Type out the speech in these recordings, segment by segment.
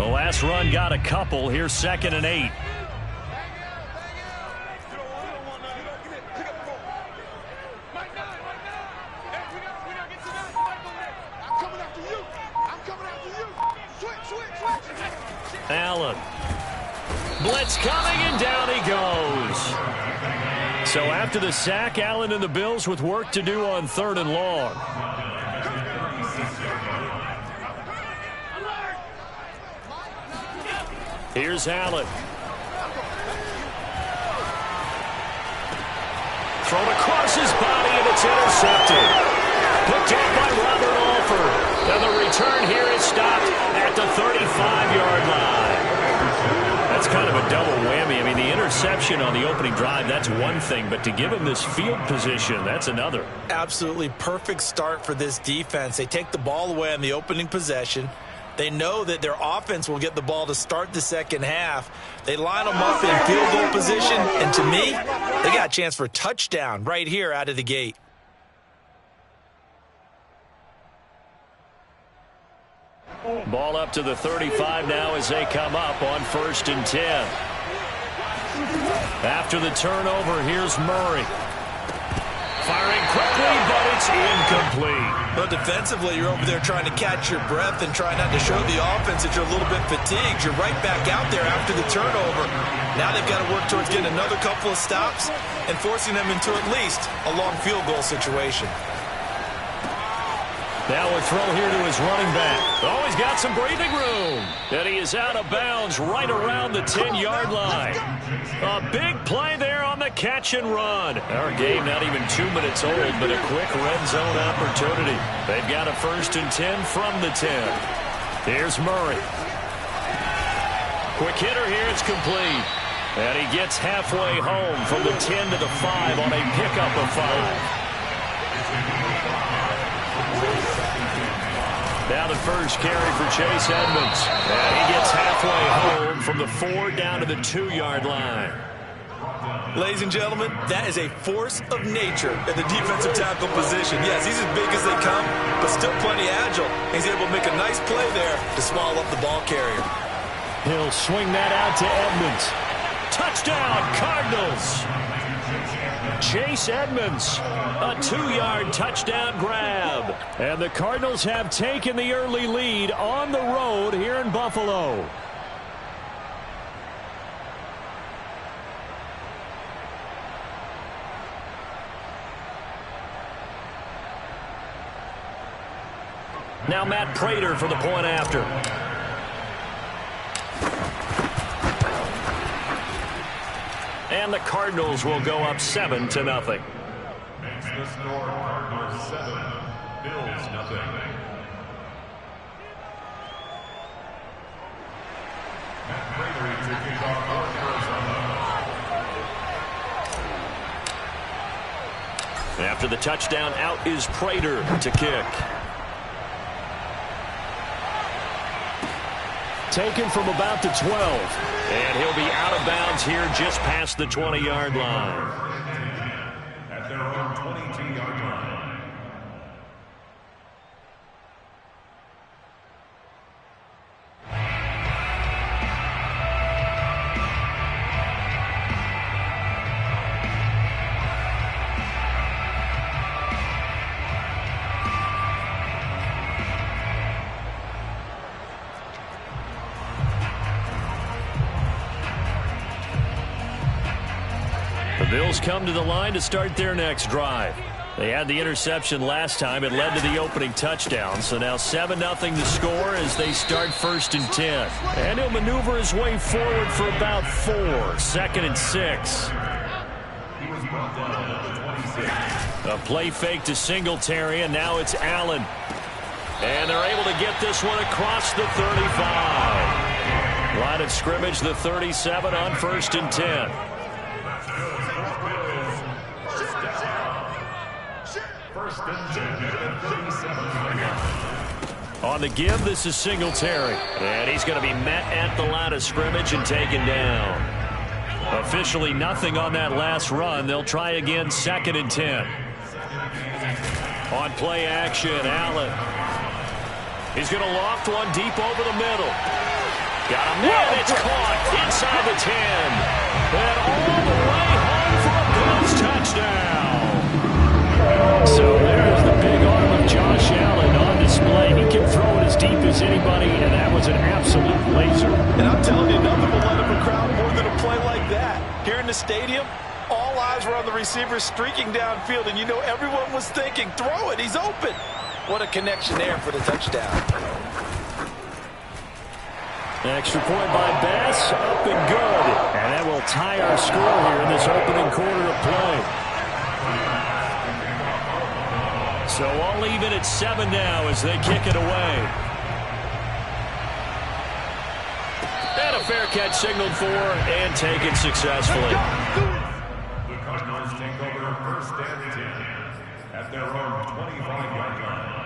The last run got a couple. Here's 2nd and 8. Allen. Blitz coming, and down he goes. So after the sack, Allen and the Bills with work to do on 3rd and long. Here's Allen. Thrown across his body, and it's intercepted. Picked off by Robert Alford. And the return here is stopped at the 35-yard line. That's kind of a double whammy. I mean, the interception on the opening drive, that's one thing. But to give him this field position, that's another. Absolutely perfect start for this defense. They take the ball away on the opening possession. They know that their offense will get the ball to start the second half. They line them up in field goal position. And to me, they got a chance for a touchdown right here out of the gate. Ball up to the 35 now as they come up on 1st and 10. After the turnover, here's Murray. Firing quickly, but it's incomplete. Well, defensively, you're over there trying to catch your breath and try not to show the offense that you're a little bit fatigued. You're right back out there after the turnover. Now they've got to work towards getting another couple of stops and forcing them into at least a long field goal situation. Now a throw here to his running back. Oh, he's got some breathing room. And he is out of bounds right around the 10-yard line. A big play there on the catch and run. Our game not even 2 minutes old, but a quick red zone opportunity. They've got a 1st and 10 from the 10. Here's Murray. Quick hitter here, it's complete. And he gets halfway home from the 10 to the 5 on a pickup of 5. Now the first carry for Chase Edmonds. And he gets halfway home from the 4 down to the 2-yard line. Ladies and gentlemen, that is a force of nature at the defensive tackle position. Yes, he's as big as they come, but still plenty agile. He's able to make a nice play there to swallow up the ball carrier. He'll swing that out to Edmonds. Touchdown, Cardinals! Chase Edmonds, a 2-yard touchdown grab. And the Cardinals have taken the early lead on the road here in Buffalo. Now Matt Prater for the point after. And the Cardinals will go up 7-0. Makes the score Cardinals 7, Bills 0. Matt Prater to kick off for Arizona. After the touchdown, out is Prater to kick. Taken from about the 12. And he'll be out of bounds here just past the 20-yard line. At their own 22-yard line. The Bills come to the line to start their next drive. They had the interception last time. It led to the opening touchdown. So now 7-0 the score as they start 1st and 10. And he'll maneuver his way forward for about 4. 2nd and 6. He was brought down at the 26. A play fake to Singletary, and now it's Allen. And they're able to get this one across the 35. Line of scrimmage, the 37 on 1st and 10. On the give, this is Singletary. And he's going to be met at the line of scrimmage and taken down. Officially nothing on that last run. They'll try again 2nd and 10. On play action, Allen. He's going to loft one deep over the middle. Got a man. It's caught inside the 10. And all the way home for a Bills touchdown. So there's the big arm of Josh Allen on display. He can throw it as deep as anybody, and that was an absolute laser. And I'm telling you, nothing will let up a crowd more than a play like that. Here in the stadium, all eyes were on the receiver streaking downfield, and you know everyone was thinking, throw it, he's open. What a connection there for the touchdown. Extra point by Bass, up and good. And that will tie our score here in this opening quarter of play. So all even at 7 now as they kick it away. And a fair catch signaled for and taken successfully. The Cardinals take over first and 10 at their own 25-yard line.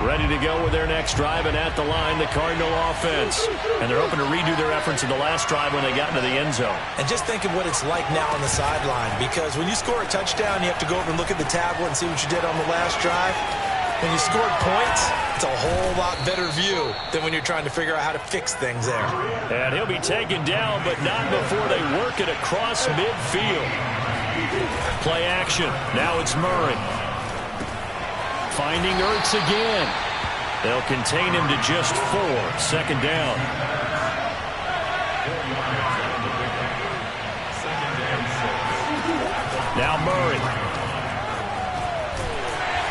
Ready to go with their next drive, and at the line, the Cardinal offense. And they're hoping to redo their efforts in the last drive when they got into the end zone. And just think of what it's like now on the sideline, because when you score a touchdown, you have to go over and look at the tablet and see what you did on the last drive. When you scored points, it's a whole lot better view than when you're trying to figure out how to fix things there. And he'll be taken down, but not before they work it across midfield. Play action. Now it's Murray. Finding Ertz again. They'll contain him to just 4. Second down. Now Murray.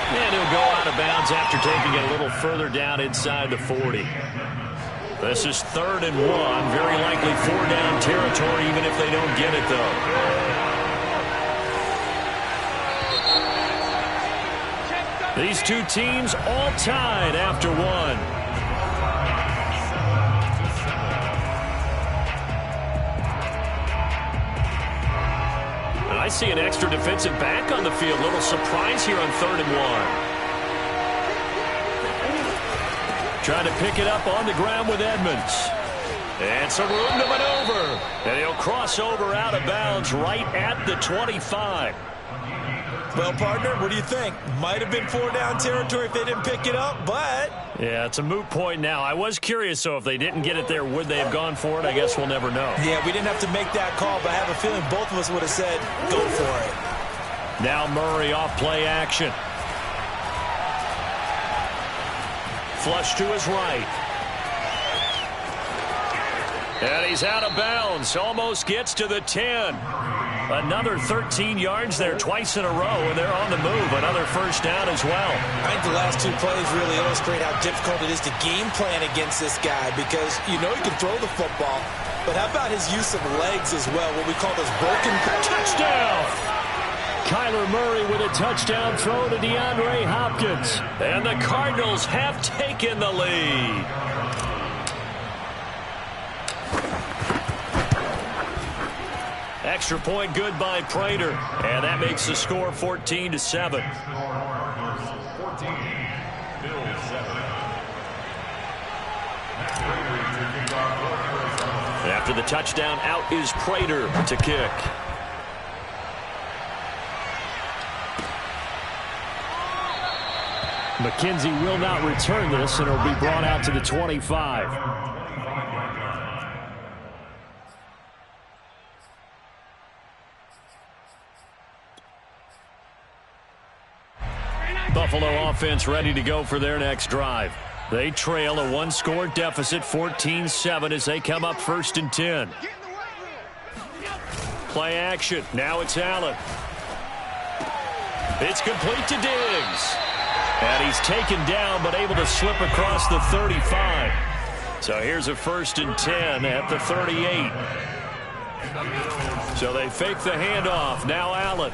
And he'll go out of bounds after taking it a little further down inside the 40. This is 3rd and 1. Very likely 4-down territory, even if they don't get it, though. These two teams all tied after 1. And I see an extra defensive back on the field. Little surprise here on 3rd and 1. Trying to pick it up on the ground with Edmonds. And some room to maneuver. And he'll cross over out of bounds right at the 25. Well, partner, what do you think? Might have been 4-down territory if they didn't pick it up, but... Yeah, it's a moot point now. I was curious, so if they didn't get it there, would they have gone for it? I guess we'll never know. Yeah, we didn't have to make that call, but I have a feeling both of us would have said, go for it. Now Murray off play action. Flush to his right. And he's out of bounds. Almost gets to the 10. Another 13 yards there twice in a row, and they're on the move. Another first down as well. I think the last two plays really illustrate how difficult it is to game plan against this guy, because you know he can throw the football, but how about his use of legs as well, what we call those broken... Touchdown! Kyler Murray with a touchdown throw to DeAndre Hopkins. And the Cardinals have taken the lead. Extra point good by Prater. And that makes the score 14-7. After the touchdown, out is Prater to kick. McKenzie will not return this, and it'll be brought out to the 25. Buffalo offense ready to go for their next drive. They trail a one-score deficit, 14-7, as they come up 1st and 10. Play action. Now it's Allen. It's complete to Diggs. And he's taken down, but able to slip across the 35. So here's a 1st and 10 at the 38. So they fake the handoff. Now Allen.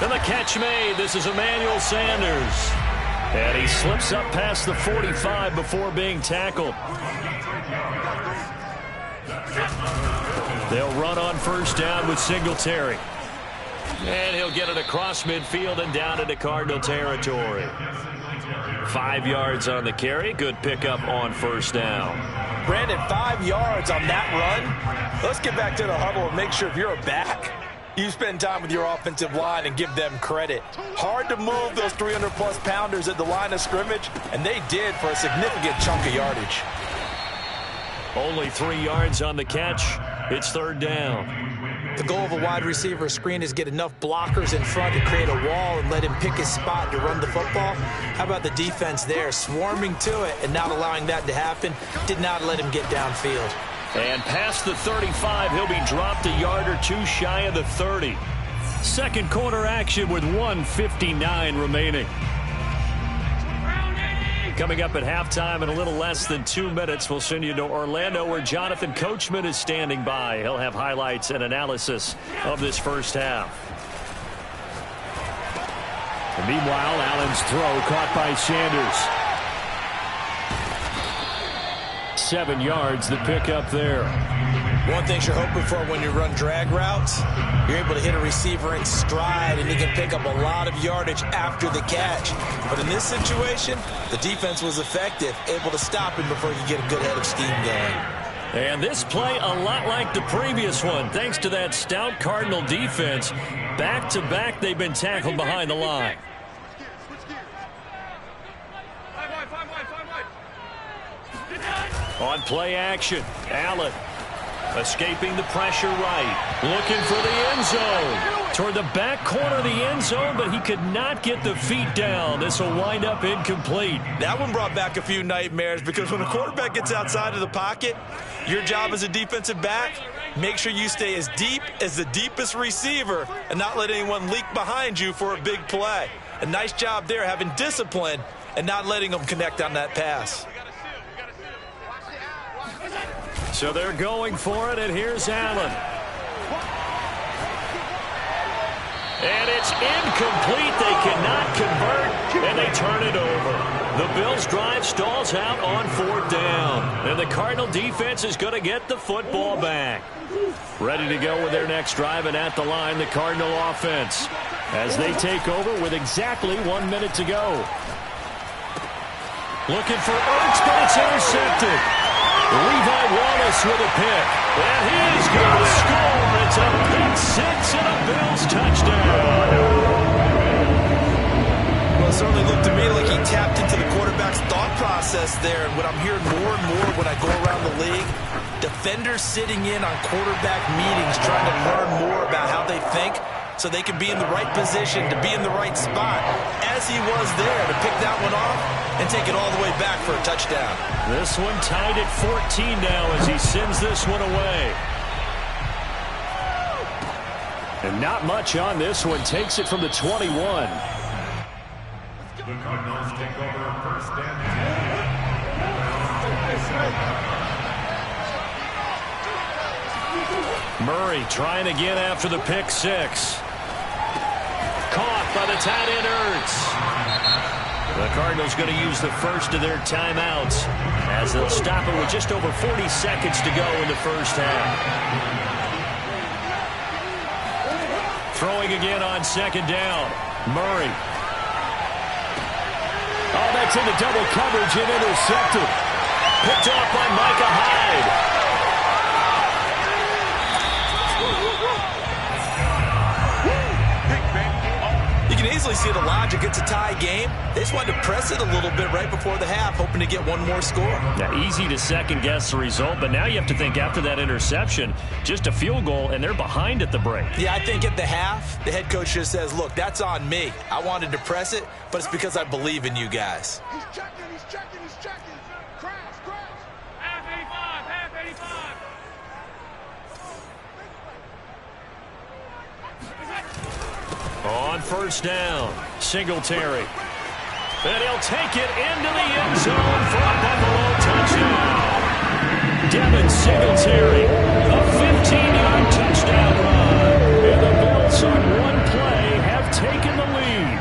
And the catch made. This is Emmanuel Sanders. And he slips up past the 45 before being tackled. They'll run on 1st down with Singletary. And he'll get it across midfield and down into Cardinal territory. 5 yards on the carry. Good pickup on 1st down. Brandon, 5 yards on that run. Let's get back to the huddle and make sure if you're a back, You spend time with your offensive line and give them credit. Hard to move those 300-plus pounders at the line of scrimmage, and they did for a significant chunk of yardage. Only 3 yards on the catch. It's 3rd down. The goal of a wide receiver screen is get enough blockers in front to create a wall and let him pick his spot to run the football. How about the defense there, swarming to it and not allowing that to happen? Did not let him get downfield. And past the 35, he'll be dropped a yard or 2 shy of the 30. Second quarter action with 1:59 remaining. Coming up at halftime in a little less than 2 minutes, we'll send you to Orlando where Jonathan Coachman is standing by. He'll have highlights and analysis of this first half. And meanwhile, Allen's throw caught by Sanders. 7 yards, the pickup there. One thing you're hoping for when you run drag routes, you're able to hit a receiver in stride and he can pick up a lot of yardage after the catch. But in this situation, the defense was effective, able to stop him before he could get a good head of steam going. And this play a lot like the previous one, thanks to that stout Cardinal defense. Back-to-back, they've been tackled behind the line. On play action, Allen escaping the pressure right, looking for the end zone. Toward the back corner of the end zone, but he could not get the feet down. This will wind up incomplete. That one brought back a few nightmares because when a quarterback gets outside of the pocket, your job as a defensive back, make sure you stay as deep as the deepest receiver and not let anyone leak behind you for a big play. A nice job there having discipline and not letting them connect on that pass. So they're going for it, and here's Allen. And it's incomplete. They cannot convert, and they turn it over. The Bills' drive stalls out on 4th down. And the Cardinal defense is going to get the football back. Ready to go with their next drive, and at the line, the Cardinal offense. As they take over with exactly 1 minute to go. Looking for Ertz, but it's intercepted. Levi Wallace with a pick. And he's going to score. It's a pick six and a Bills touchdown. Well, it certainly looked to me like he tapped into the quarterback's thought process there. And what I'm hearing more and more when I go around the league, defenders sitting in on quarterback meetings trying to learn more about how they think so they can be in the right position to be in the right spot, as he was there to pick that one off and take it all the way back for a touchdown. This one tied at 14 now as he sends this one away. And not much on this one. Takes it from the 21. The Cardinals take over 1st and 10. Murray trying again after the pick six. Caught by the tight end Ertz. The Cardinals going to use the first of their timeouts as they'll stop it with just over 40 seconds to go in the first half. Throwing again on 2nd down. Murray. Oh, that's into double coverage and intercepted. Picked off by Micah Hyde. You can easily see the logic. It's a tie game. They just wanted to press it a little bit right before the half, hoping to get one more score. Yeah, easy to second-guess the result, but now you have to think after that interception, just a field goal, and they're behind at the break. Yeah, I think at the half, the head coach just says, look, that's on me. I wanted to press it, but it's because I believe in you guys. He's checking. Crash. Half 85. On 1st down, Singletary. And he'll take it into the end zone for a Buffalo touchdown. Devin Singletary, a 15-yard touchdown run. And the Bills on one play have taken the lead.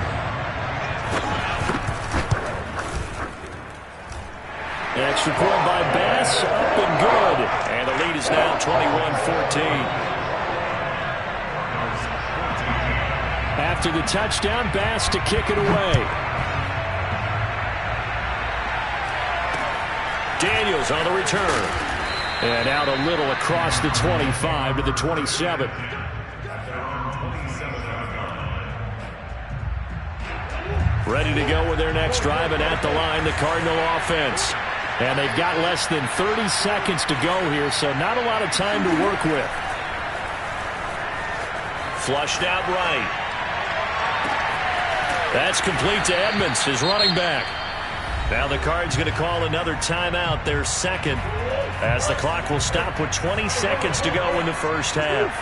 Extra point by Bass, up and good. And the lead is now 21-14. After the touchdown, Bass to kick it away. Daniels on the return. And out a little across the 25 to the 27. At their own Ready to go with their next drive, and at the line, the Cardinal offense. And they've got less than 30 seconds to go here, so not a lot of time to work with. Flushed out right. That's complete to Edmonds, his running back. Now the Cards going to call another timeout, their second, as the clock will stop with 20 seconds to go in the first half.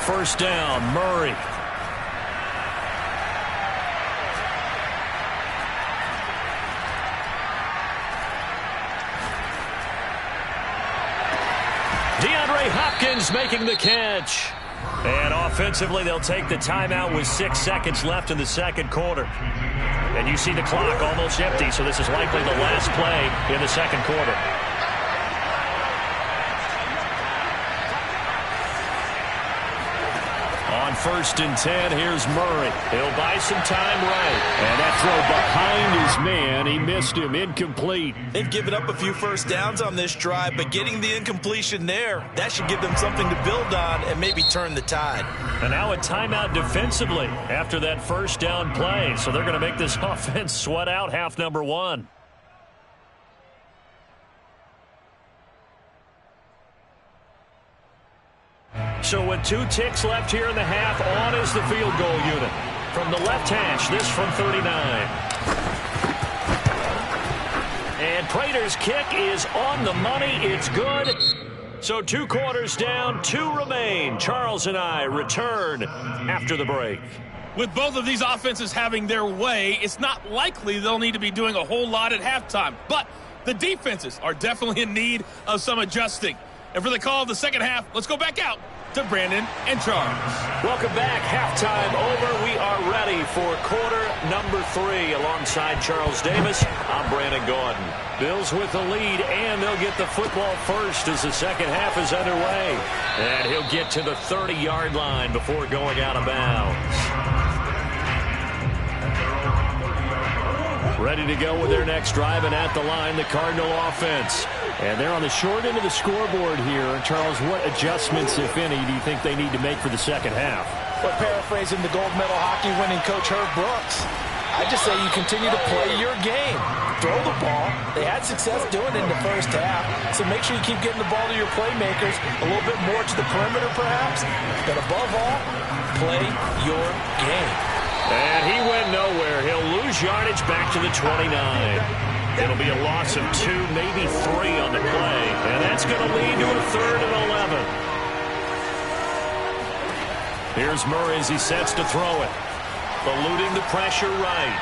First down, Murray. DeAndre Hopkins making the catch. And offensively, they'll take the timeout with 6 seconds left in the second quarter. And you see the clock almost empty, so this is likely the last play in the second quarter. On 1st and 10, here's Murray. He'll buy some time right. And that throw behind his man, he missed him, incomplete. They've given up a few first downs on this drive, but getting the incompletion there, that should give them something to build on and maybe turn the tide. And now a timeout defensively after that first down play. So they're going to make this offense sweat out half number one. So with 2 ticks left here in the half, on is the field goal unit. From the left hash, this from 39. And Prater's kick is on the money. It's good. So 2 quarters down, 2 remain. Charles and I return after the break. With both of these offenses having their way, it's not likely they'll need to be doing a whole lot at halftime. But the defenses are definitely in need of some adjusting. And for the call of the second half, let's go back out to Brandon and Charles. Welcome back. Halftime over. We are ready for quarter number 3. Alongside Charles Davis, I'm Brandon Gordon. Bills with the lead, and they'll get the football first as the second half is underway. And he'll get to the 30-yard line before going out of bounds. Ready to go with their next drive, and at the line, the Cardinal offense. And they're on the short end of the scoreboard here. Charles, what adjustments, if any, do you think they need to make for the second half? Well, paraphrasing the gold medal hockey winning coach Herb Brooks, I just say you continue to play your game. Throw the ball. They had success doing it in the first half, so make sure you keep getting the ball to your playmakers, a little bit more to the perimeter perhaps, but above all, play your game. And he went nowhere. He'll lose yardage back to the 29. It'll be a loss of 2, maybe 3 on the play. And that's going to lead to a 3rd and 11. Here's Murray as he sets to throw it. Eluding the pressure right.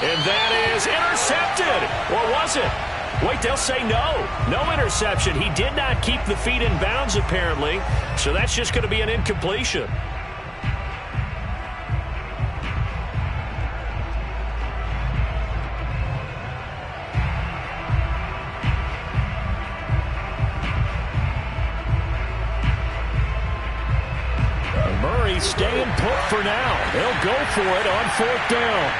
And that is intercepted. Or was it? Wait, they'll say no. No interception. He did not keep the feet in bounds, apparently. So that's just going to be an incompletion. Murray staying put for now. They'll go for it on 4th down.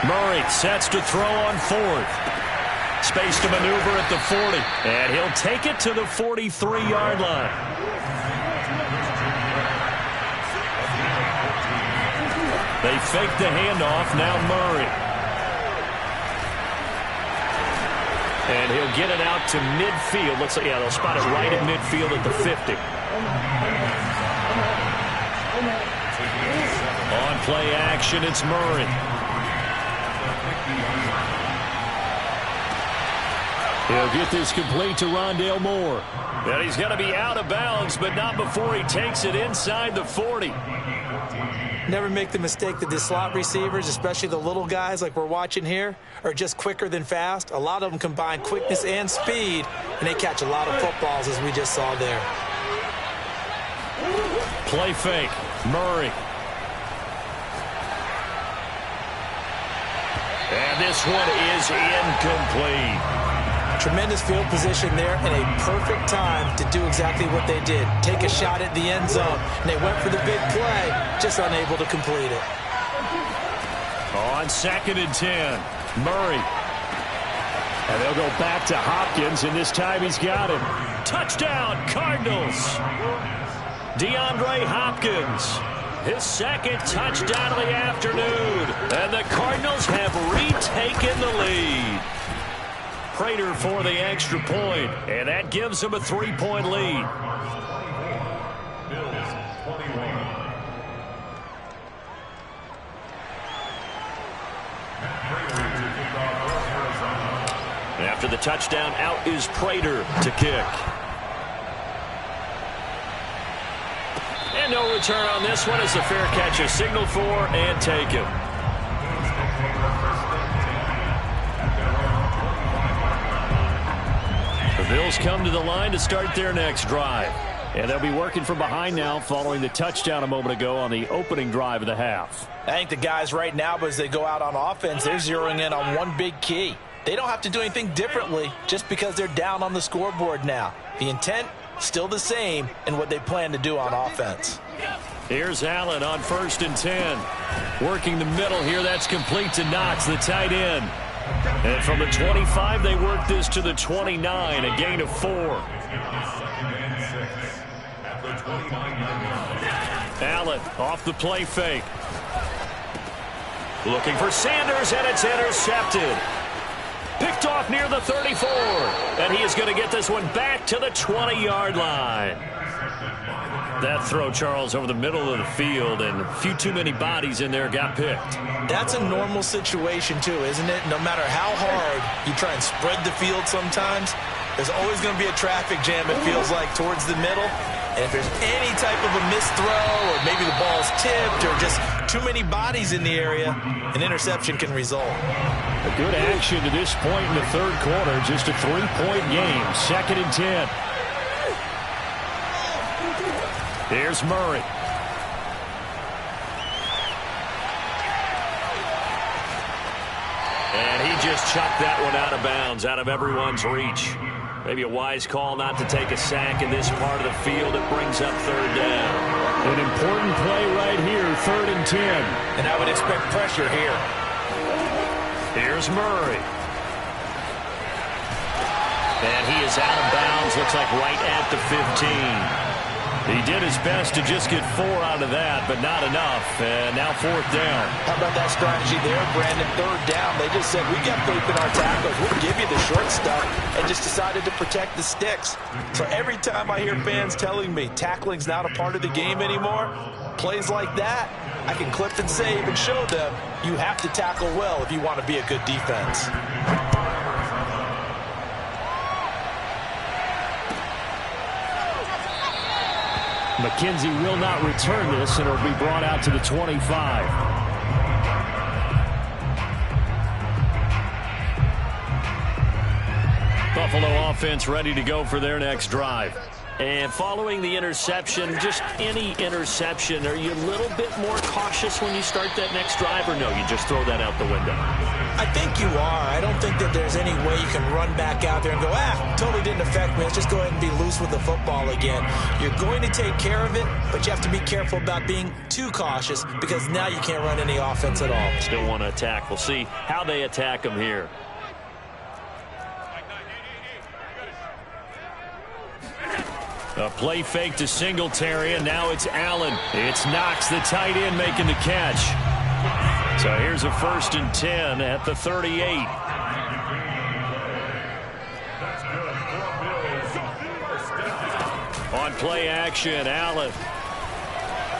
Murray sets to throw on 4th. Space to maneuver at the 40. And he'll take it to the 43-yard line. They fake the handoff. Now Murray. And he'll get it out to midfield. Looks like, yeah, they'll spot it right at midfield at the 50. On play action, it's Murray. He'll get this complete to Rondale Moore. And he's going to be out of bounds, but not before he takes it inside the 40. Never make the mistake that the slot receivers, especially the little guys like we're watching here, are just quicker than fast. A lot of them combine quickness and speed, and they catch a lot of footballs, as we just saw there. Play fake. Murray. And this one is incomplete. Tremendous field position there and a perfect time to do exactly what they did. Take a shot at the end zone. And they went for the big play, just unable to complete it. On 2nd and 10, Murray. And they'll go back to Hopkins, and this time he's got him. Touchdown, Cardinals. DeAndre Hopkins. His second touchdown of the afternoon. And the Cardinals have retaken the lead. Prater for the extra point, and that gives them a 3-point lead. Bills 21. After the touchdown, out is Prater to kick. And no return on this one as a fair catch is signaled for and taken. The Bills come to the line to start their next drive. And they'll be working from behind now following the touchdown a moment ago on the opening drive of the half. I think the guys right now, as they go out on offense, they're zeroing in on one big key. They don't have to do anything differently just because they're down on the scoreboard now. The intent, still the same in what they plan to do on offense. Here's Allen on 1st and 10. Working the middle here, that's complete to Knox, the tight end. And from the 25, they work this to the 29, a gain of 4. Allen off the play fake. Looking for Sanders, and it's intercepted. Picked off near the 34. And he is going to get this one back to the 20-yard line. That throw, Charles, over the middle of the field, and a few too many bodies in there got picked. That's a normal situation, too, isn't it? No matter how hard you try and spread the field sometimes, there's always going to be a traffic jam, it feels like, towards the middle. And if there's any type of a missed throw, or maybe the ball's tipped, or just too many bodies in the area, an interception can result. A good action to this point in the third quarter. Just a 3-point game. 2nd and 10. Here's Murray. And he just chucked that one out of bounds, out of everyone's reach. Maybe a wise call not to take a sack in this part of the field. It brings up 3rd down. An important play right here, 3rd and 10. And I would expect pressure here. Here's Murray. And he is out of bounds, looks like right at the 15. He did his best to just get 4 out of that, but not enough. And now 4th down. How about that strategy there, Brandon? 3rd down. They just said, we got faith in our tackles. We'll give you the short stuff, and just decided to protect the sticks. So every time I hear fans telling me tackling's not a part of the game anymore, plays like that, I can clip and save and show them you have to tackle well if you want to be a good defense. McKenzie will not return this, and it'll be brought out to the 25. Buffalo offense ready to go for their next drive. And following the interception, just any interception, are you a little bit more cautious when you start that next drive, or no, you just throw that out the window? I think you are. I don't think that there's any way you can run back out there and go, totally didn't affect me. Let's just go ahead and be loose with the football again. You're going to take care of it, but you have to be careful about being too cautious because now you can't run any offense at all. Still want to attack. We'll see how they attack them here. A play fake to Singletary, and now it's Allen. It's Knox, the tight end, making the catch. So here's a 1st and 10 at the 38. On play action, Allen.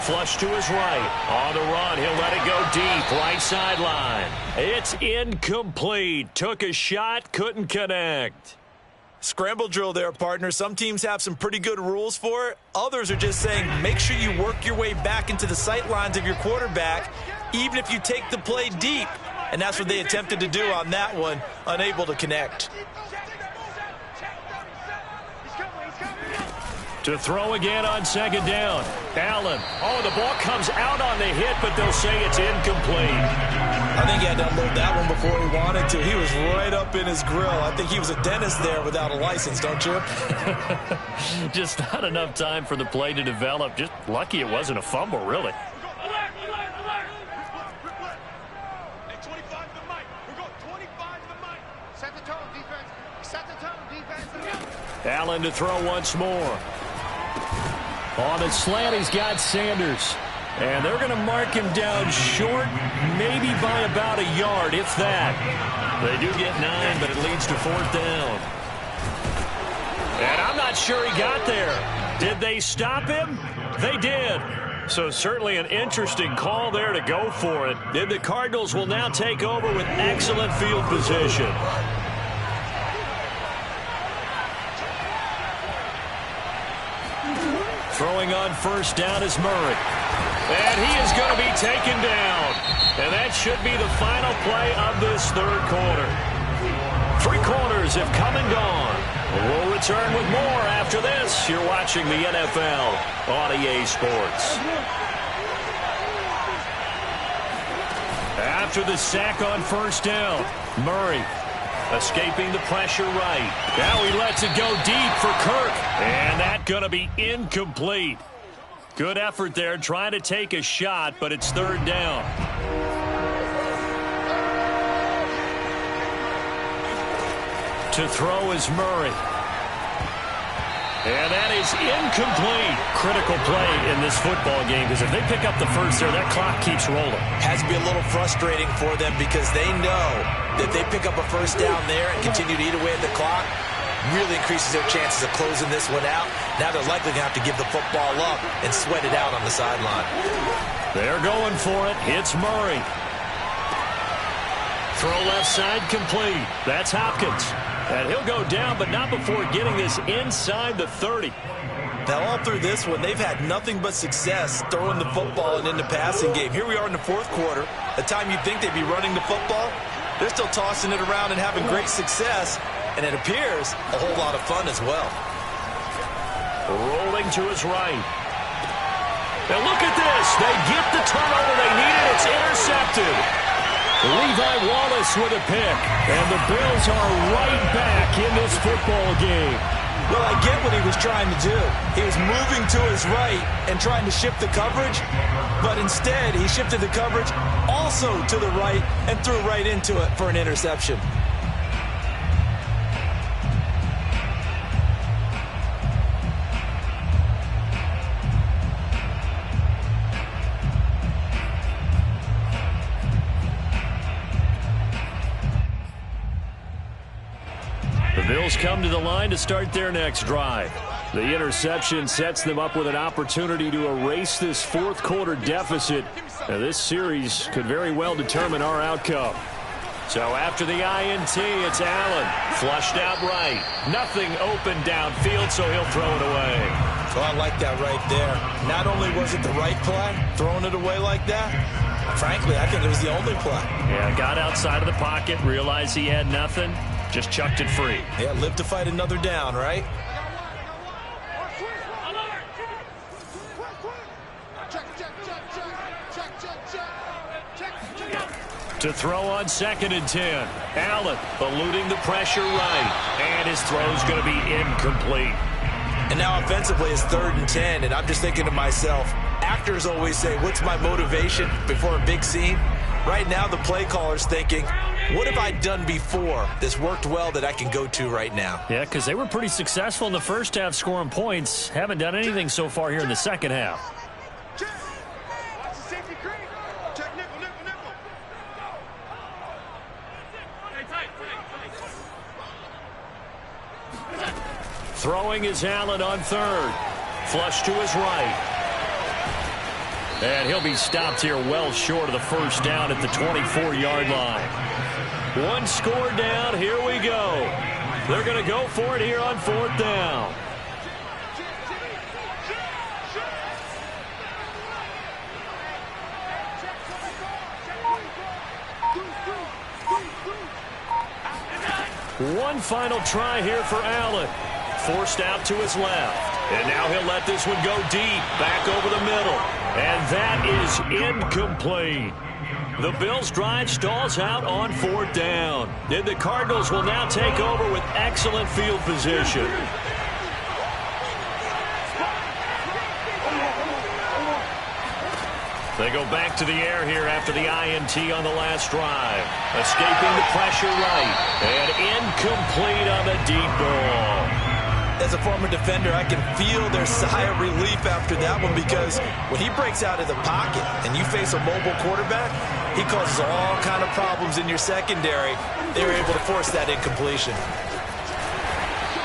Flush to his right. On the run, he'll let it go deep. Right sideline. It's incomplete. Took a shot, couldn't connect. Scramble drill there, partner. Some teams have some pretty good rules for it. Others are just saying make sure you work your way back into the sight lines of your quarterback, even if you take the play deep. And that's what they attempted to do on that one, unable to connect. To throw again on 2nd down. Allen. Oh, the ball comes out on the hit, but they'll say it's incomplete. I think he had to unload that one before he wanted to. He was right up in his grill. I think he was a dentist there without a license, don't you? Just not enough time for the play to develop. Just lucky it wasn't a fumble, really. Allen to throw once more. On a slant, he's got Sanders. And they're going to mark him down short, maybe by about a yard, if that. They do get 9, but it leads to 4th down. And I'm not sure he got there. Did they stop him? They did. So certainly an interesting call there to go for it. And the Cardinals will now take over with excellent field position. Throwing on 1st down is Murray. And he is going to be taken down. And that should be the final play of this 3rd quarter. 3 quarters have come and gone. We'll return with more after this. You're watching the NFL on EA Sports. After the sack on 1st down, Murray escaping the pressure right. Now he lets it go deep for Kirk. And that's going to be incomplete. Good effort there, trying to take a shot, but it's 3rd down. To throw is Murray. And that is incomplete. Critical play in this football game, because if they pick up the first there, that clock keeps rolling. Has to be a little frustrating for them because they know that they pick up a 1st down there and continue to eat away at the clock, really increases their chances of closing this one out. Now they're likely going to have to give the football up and sweat it out on the sideline. They're going for it. It's Murray. Throw left side complete. That's Hopkins. And he'll go down, but not before getting this inside the 30. Now, all through this one, they've had nothing but success throwing the football and in the passing game. Here we are in the 4th quarter, a time you'd think they'd be running the football. They're still tossing it around and having great success, and it appears a whole lot of fun as well. Rolling to his right. And look at this. They get the turnover they needed. It's intercepted. Levi Wallace with a pick. And the Bills are right back in this football game. Well, I get what he was trying to do. He was moving to his right and trying to shift the coverage, but instead he shifted the coverage also to the right and threw right into it for an interception. The Bills come to the line to start their next drive. The interception sets them up with an opportunity to erase this 4th quarter deficit. Now, this series could very well determine our outcome. So after the INT, it's Allen. Flushed out right. Nothing open downfield, so he'll throw it away. Well, I like that right there. Not only was it the right play, throwing it away like that, frankly, I think it was the only play. Yeah, got outside of the pocket, realized he had nothing. Just chucked it free. Yeah, live to fight another down, right? To throw on 2nd and 10. Allen eluding the pressure right. And his throw's going to be incomplete. And now offensively it's 3rd and 10, and I'm just thinking to myself, actors always say, what's my motivation before a big scene? Right now the play caller's thinking, what have I done before that's worked well that I can go to right now? Yeah, because they were pretty successful in the first half scoring points. Haven't done anything so far here in the second half. Throwing is Allen on 3rd. Flush to his right. And he'll be stopped here well short of the 1st down at the 24-yard line. 1 score down. Here we go. They're going to go for it here on 4th down. One final try here for Allen. Forced out to his left. And now he'll let this one go deep, back over the middle. And that is incomplete. The Bills' drive stalls out on 4th down. And the Cardinals will now take over with excellent field position. They go back to the air here after the INT on the last drive. Escaping the pressure right. And incomplete on the deep ball. As a former defender, I can feel their sigh of relief after that one, because when he breaks out of the pocket and you face a mobile quarterback, he causes all kind of problems in your secondary. They were able to force that incompletion.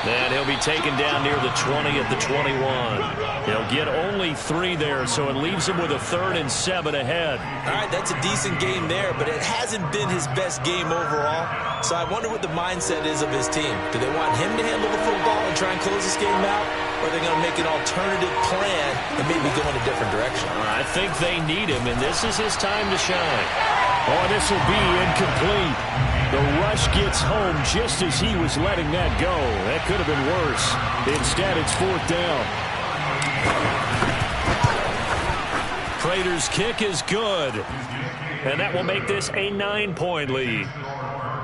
And he'll be taken down near the 20 at the 21. He'll get only 3 there, so it leaves him with a 3rd and 7 ahead. All right, that's a decent game there, but it hasn't been his best game overall. So I wonder what the mindset is of his team. Do they want him to handle the football and try and close this game out? Or are they going to make an alternative plan and maybe go in a different direction? I think they need him, and this is his time to shine. Oh, this will be incomplete. The rush gets home just as he was letting that go. That could have been worse. Instead, it's 4th down. Prater's kick is good. And that will make this a 9-point lead.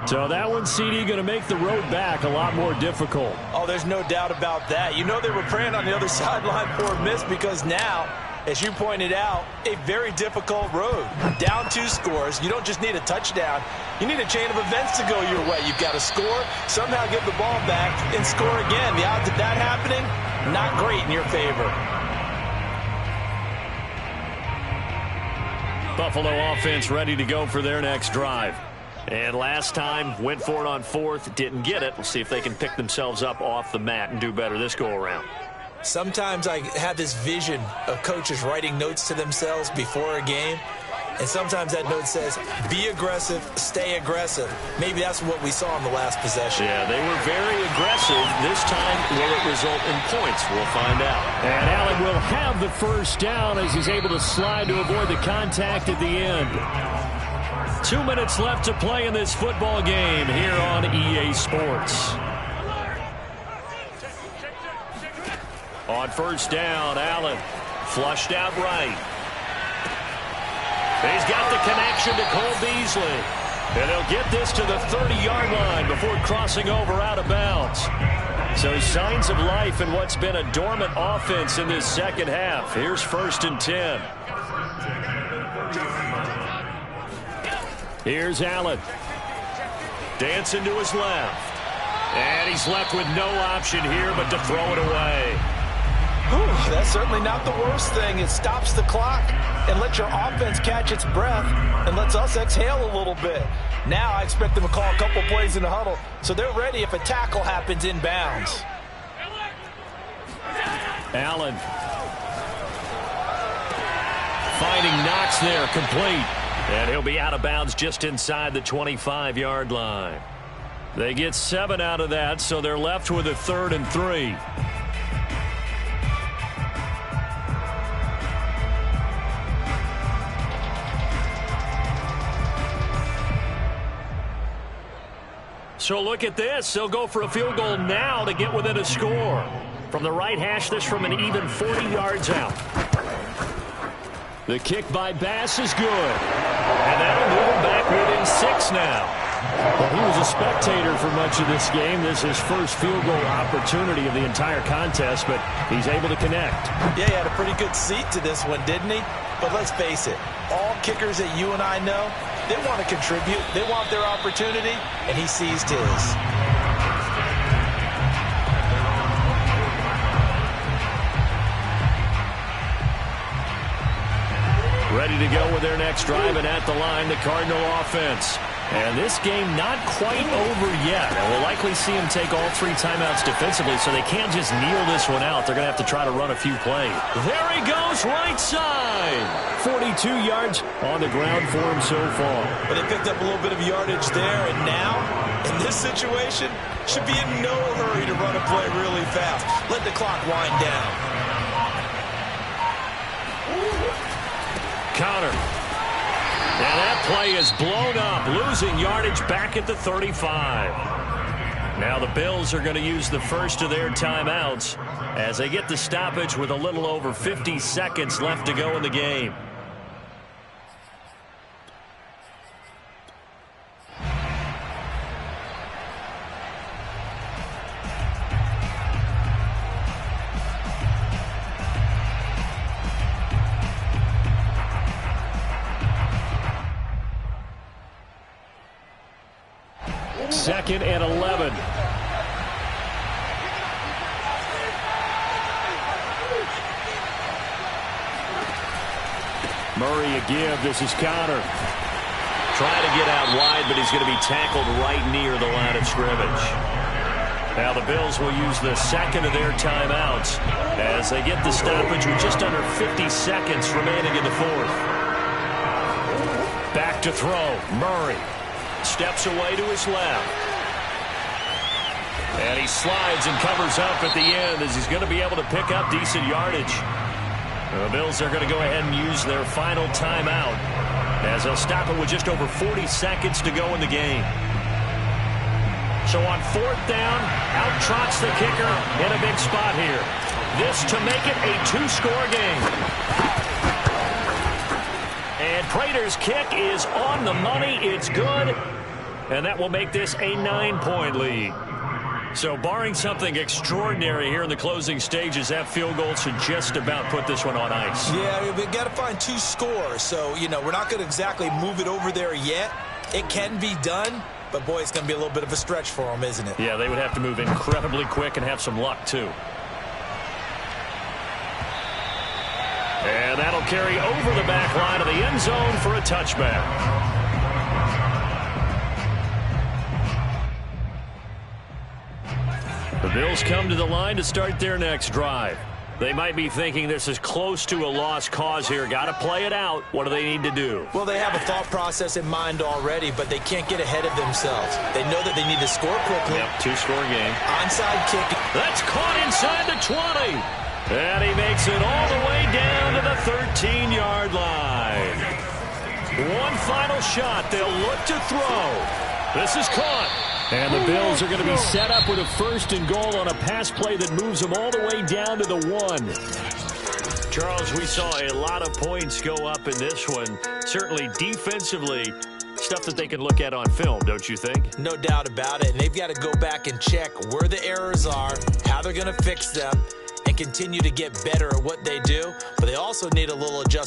So that one, CD, going to make the road back a lot more difficult. Oh, there's no doubt about that. You know they were praying on the other sideline for a miss, because now, as you pointed out, a very difficult road. Down 2 scores. You don't just need a touchdown. You need a chain of events to go your way. You've got to score, somehow get the ball back, and score again. The odds of that happening, not great in your favor. Buffalo offense ready to go for their next drive. And last time, went for it on 4th, didn't get it. We'll see if they can pick themselves up off the mat and do better this go-around. Sometimes I have this vision of coaches writing notes to themselves before a game, and sometimes that note says, be aggressive, stay aggressive. Maybe that's what we saw in the last possession. Yeah, they were very aggressive. This time, will it result in points? We'll find out. And Allen will have the 1st down as he's able to slide to avoid the contact at the end. 2 minutes left to play in this football game here on EA Sports. On 1st down, Allen flushed out right. He's got the connection to Cole Beasley. And he'll get this to the 30-yard line before crossing over out of bounds. So signs of life in what's been a dormant offense in this second half. Here's 1st and 10. Here's Allen. Dancing to his left. And he's left with no option here but to throw it away. Whew, that's certainly not the worst thing. It stops the clock and lets your offense catch its breath and lets us exhale a little bit. Now I expect them to call a couple plays in the huddle so they're ready if a tackle happens inbounds. Allen finding Knox there, complete. And he'll be out of bounds just inside the 25-yard line. They get 7 out of that, so they're left with a 3rd and 3. So look at this. They'll go for a field goal now to get within a score. From the right hash, this from an even 40 yards out. The kick by Bass is good. And that'll move him back within 6 now. Well, he was a spectator for much of this game. This is his first field goal opportunity of the entire contest, but he's able to connect. Yeah, he had a pretty good seat to this one, didn't he? But let's face it, all kickers that you and I know, they want to contribute. They want their opportunity, and he seized his. Ready to go with their next drive, and at the line, the Cardinal offense. And this game not quite over yet. And we'll likely see them take all 3 timeouts defensively, so they can't just kneel this one out. They're going to have to try to run a few plays. There he goes, right side. 42 yards on the ground for him so far. But they picked up a little bit of yardage there, and now, in this situation, should be in no hurry to run a play really fast. Let the clock wind down. Counter. And that play is blown up, losing yardage back at the 35. Now the Bills are going to use the first of their timeouts as they get the stoppage with a little over 50 seconds left to go in the game. Second and 11. Murray a give. This is Connor. Trying to get out wide, but he's going to be tackled right near the line of scrimmage. Now the Bills will use the second of their timeouts as they get the stoppage with just under 50 seconds remaining in the fourth. Back to throw. Murray steps away to his left. And he slides and covers up at the end as he's going to be able to pick up decent yardage. The Bills are going to go ahead and use their final timeout as they'll stop it with just over 40 seconds to go in the game. So on fourth down, out trots the kicker in a big spot here. This to make it a two-score game. And Prater's kick is on the money. It's good. And that will make this a 9-point lead. So barring something extraordinary here in the closing stages, that field goal should just about put this one on ice. Yeah, we've got to find 2 scores. So, you know, we're not going to exactly move it over there yet. It can be done, but, boy, it's going to be a little bit of a stretch for them, isn't it? Yeah, they would have to move incredibly quick and have some luck, too. And that'll carry over the back line of the end zone for a touchback. The Bills come to the line to start their next drive. They might be thinking this is close to a lost cause here. Got to play it out. What do they need to do? Well, they have a thought process in mind already, but they can't get ahead of themselves. They know that they need to score quickly. Yep, 2-score game. Onside kick. That's caught inside the 20. And he makes it all the way down to the 13-yard line. One final shot. They'll look to throw. This is caught. And the Bills are going to be set up with a 1st and goal on a pass play that moves them all the way down to the 1. Charles, we saw a lot of points go up in this one. Certainly defensively, stuff that they can look at on film, don't you think? No doubt about it. And they've got to go back and check where the errors are, how they're going to fix them, and continue to get better at what they do. But they also need a little adjustment